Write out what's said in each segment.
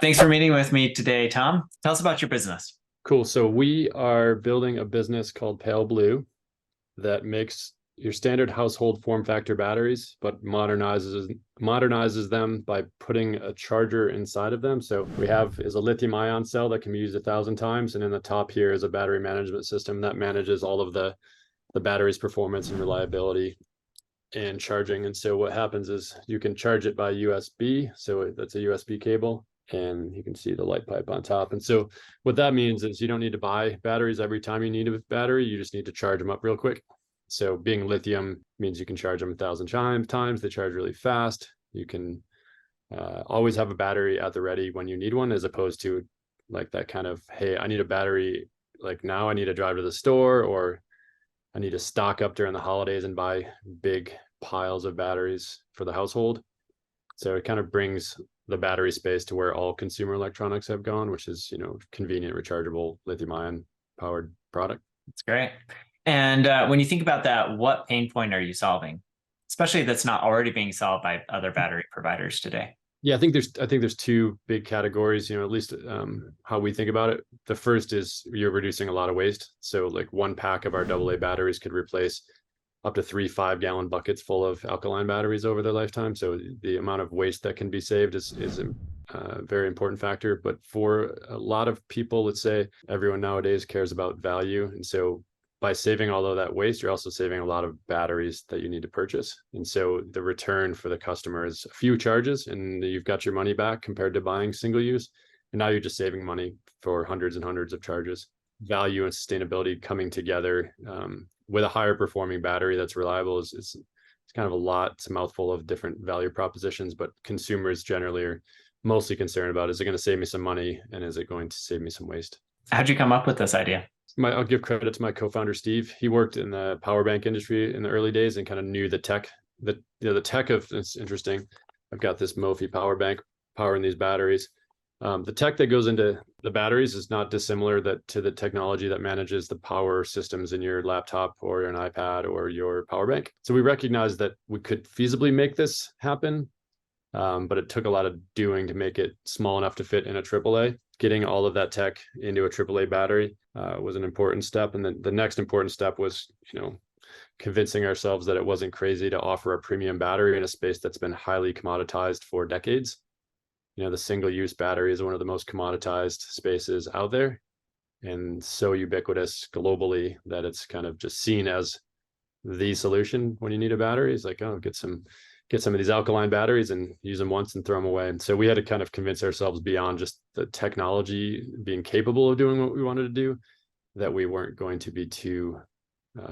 Thanks for meeting with me today, Tom. Tell us about your business. Cool. So we are building a business called PaleBlue that makes your standard household form factor batteries, but modernizes them by putting a charger inside of them. So we have is a lithium ion cell that can be used 1,000 times, and in the top here is a battery management system that manages all of the battery's performance and reliability and charging. And so what happens is you can charge it by USB. So that's a USB cable, and you can see the light pipe on top. And so what that means is you don't need to buy batteries every time you need a battery. You just need to charge them up real quick. So being lithium means you can charge them 1,000 times. They charge really fast. You can always have a battery at the ready when you need one, as opposed to like that kind of, hey, I need a battery like now, I need to drive to the store, or I need to stock up during the holidays and buy big piles of batteries for the household. So it kind of brings the battery space to where all consumer electronics have gone, which is, convenient, rechargeable, lithium ion powered product. That's great. And when you think about that, what pain point are you solving, especially that's not already being solved by other battery providers today? Yeah, I think there's two big categories, at least how we think about it. The first is you're reducing a lot of waste. So like one pack of our AA batteries could replace up to 3 5-gallon buckets full of alkaline batteries over their lifetime. So the amount of waste that can be saved is a very important factor. But for a lot of people, let's say everyone nowadays cares about value. And so by saving all of that waste, you're also saving a lot of batteries that you need to purchase. And so the return for the customer is a few charges and you've got your money back compared to buying single use. And now you're just saving money for hundreds and hundreds of charges. Value and sustainability coming together with a higher performing battery that's reliable is it's kind of a lot. It's a mouthful of different value propositions, but consumers generally are mostly concerned about, is it going to save me some money and is it going to save me some waste? How'd you come up with this idea? I'll give credit to my co-founder, Steve. He worked in the power bank industry in the early days and kind of knew the tech, the tech of, it's interesting. I've got this Mophie power bank powering these batteries. The tech that goes into the batteries is not dissimilar to the technology that manages the power systems in your laptop or an iPad or your power bank. So we recognized that we could feasibly make this happen, but it took a lot of doing to make it small enough to fit in a AAA. Getting all of that tech into a AAA battery was an important step. And then the next important step was, convincing ourselves that it wasn't crazy to offer a premium battery in a space that's been highly commoditized for decades. The single-use battery is one of the most commoditized spaces out there and so ubiquitous globally that it's kind of just seen as the solution when you need a battery. It's like, oh, get some of these alkaline batteries and use them once and throw them away. And so we had to kind of convince ourselves beyond just the technology being capable of doing what we wanted to do, that we weren't going to be too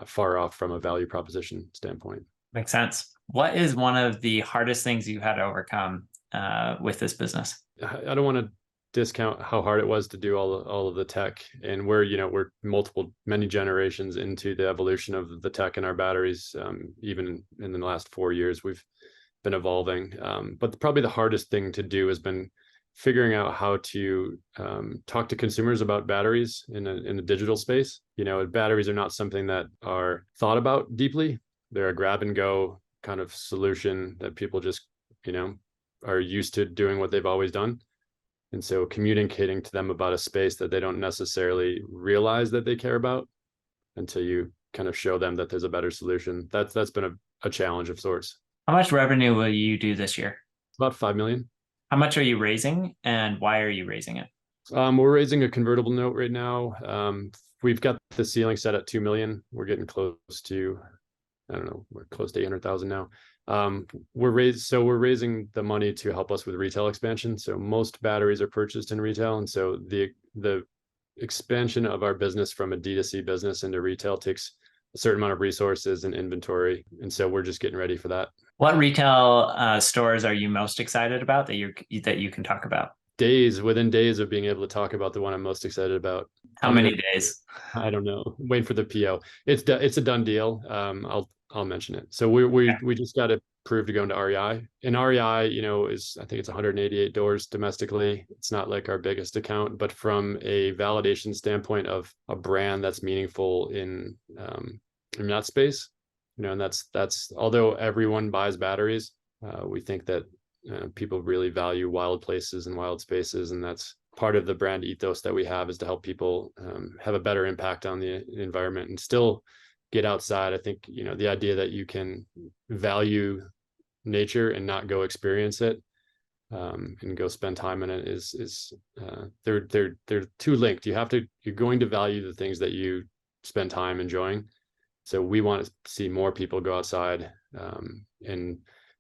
far off from a value proposition standpoint. Makes sense. What is one of the hardest things you've had to overcome with this business? I don't want to discount how hard it was to do all of the tech, and we're many generations into the evolution of the tech in our batteries. Even in the last 4 years, we've been evolving. But probably the hardest thing to do has been figuring out how to talk to consumers about batteries in a digital space. Batteries are not something that are thought about deeply. They're a grab and go kind of solution that people just, are used to doing what they've always done. And so communicating to them about a space that they don't necessarily realize that they care about until you kind of show them that there's a better solution. That's been a challenge of sorts. How much revenue will you do this year? About 5 million. How much are you raising and why are you raising it? We're raising a convertible note right now. We've got the ceiling set at 2 million. We're getting close to, I don't know, we're close to 800,000 now. We're raising the money to help us with retail expansion. So most batteries are purchased in retail. And so the expansion of our business from a D2C business into retail takes a certain amount of resources and inventory. And so we're just getting ready for that. What retail stores are you most excited about that you can talk about? Within days of being able to talk about the one I'm most excited about. How many days? I don't know. Waiting for the PO. It's a done deal. I'll mention it. So we just got approved to go into REI. And REI, I think it's 188 doors domestically. It's not like our biggest account, but from a validation standpoint of a brand that's meaningful in that space, and that's although everyone buys batteries, we think that people really value wild places and wild spaces, and that's part of the brand ethos that we have, is to help people have a better impact on the environment and still get outside. I think, the idea that you can value nature and not go experience it, and go spend time in it is they're too linked. You're going to value the things that you spend time enjoying. So we want to see more people go outside, and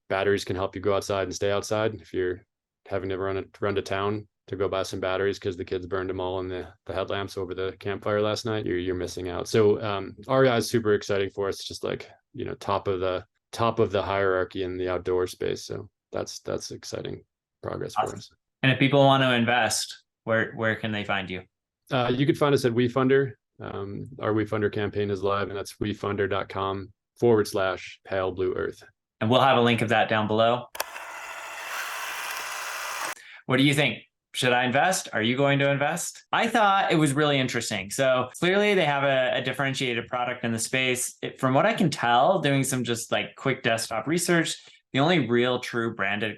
batteries can help you go outside and stay outside. If you're having to run to town to go buy some batteries because the kids burned them all in the headlamps over the campfire last night, you're missing out. So REI is super exciting for us, just like, top of the hierarchy in the outdoor space. So that's exciting progress for us. And if people want to invest, where can they find you? You can find us at WeFunder. Our WeFunder campaign is live, and that's wefunder.com/PaleBlue Earth. And we'll have a link of that down below. What do you think? Should I invest? Are you going to invest? I thought it was really interesting. So clearly they have a differentiated product in the space. From what I can tell, doing some just like quick desktop research, the only real true branded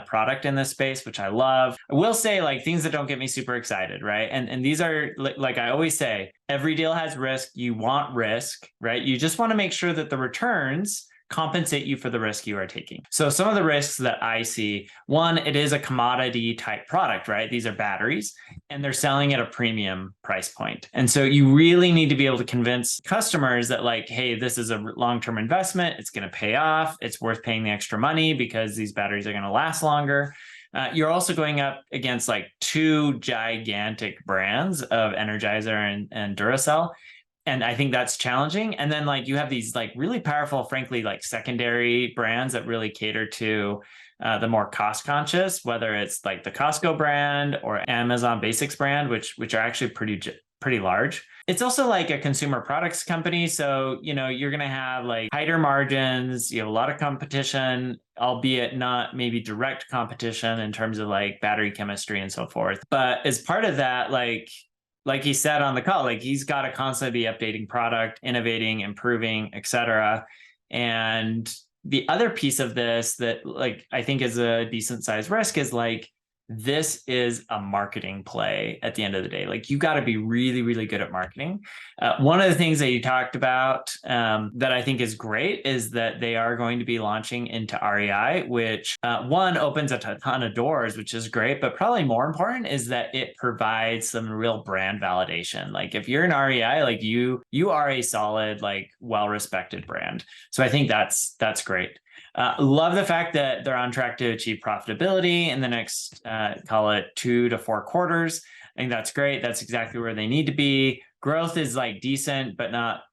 product in this space, which I love. I will say, like, things that don't get me super excited, right? And these are, like I always say, every deal has risk. You want risk, right? You just want to make sure that the returns compensate you for the risk you are taking. So some of the risks that I see, one, it is a commodity type product, right? These are batteries and they're selling at a premium price point. And so you really need to be able to convince customers that, like, hey, this is a long-term investment. It's going to pay off. It's worth paying the extra money because these batteries are going to last longer. You're also going up against like two gigantic brands of Energizer and Duracell. And I think that's challenging. And then, like, you have these like really powerful, frankly, like secondary brands that really cater to the more cost conscious, whether it's like the Costco brand or Amazon Basics brand, which are actually pretty large. It's also like a consumer products company. So, you're going to have like tighter margins. You have a lot of competition, albeit not maybe direct competition in terms of like battery chemistry and so forth. But as part of that, like he said on the call, like, he's got to constantly be updating product, innovating, improving, et cetera. And the other piece of this that, like, I think is a decent sized risk is, like, this is a marketing play at the end of the day. Like, you got to be really, really good at marketing. One of the things that you talked about that I think is great is that they are going to be launching into REI, which one, opens a ton of doors, which is great. But probably more important is that it provides some real brand validation. Like, if you're an REI, like, you are a solid, like, well-respected brand. So I think that's great. Love the fact that they're on track to achieve profitability in the next, call it 2 to 4 quarters. I think that's great. That's exactly where they need to be. Growth is like decent, but not,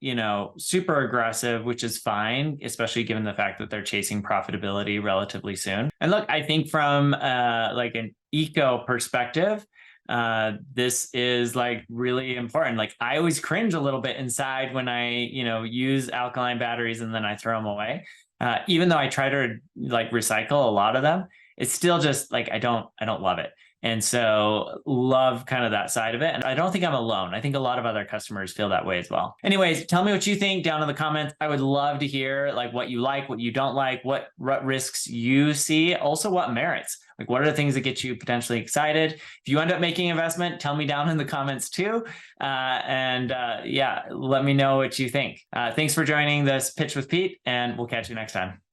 super aggressive, which is fine, especially given the fact that they're chasing profitability relatively soon. And look, I think from like an eco perspective, this is like really important. Like, I always cringe a little bit inside when I, use alkaline batteries and then I throw them away. Even though I try to like recycle a lot of them, it's still just like, I don't love it. And so love kind of that side of it. And I don't think I'm alone. I think a lot of other customers feel that way as well. Anyways, tell me what you think down in the comments. I would love to hear like what you like, what you don't like, what risks you see, also what merits. Like, what are the things that get you potentially excited? If you end up making investment, tell me down in the comments too. Yeah, let me know what you think. Thanks for joining this Pitch with Pete, and we'll catch you next time.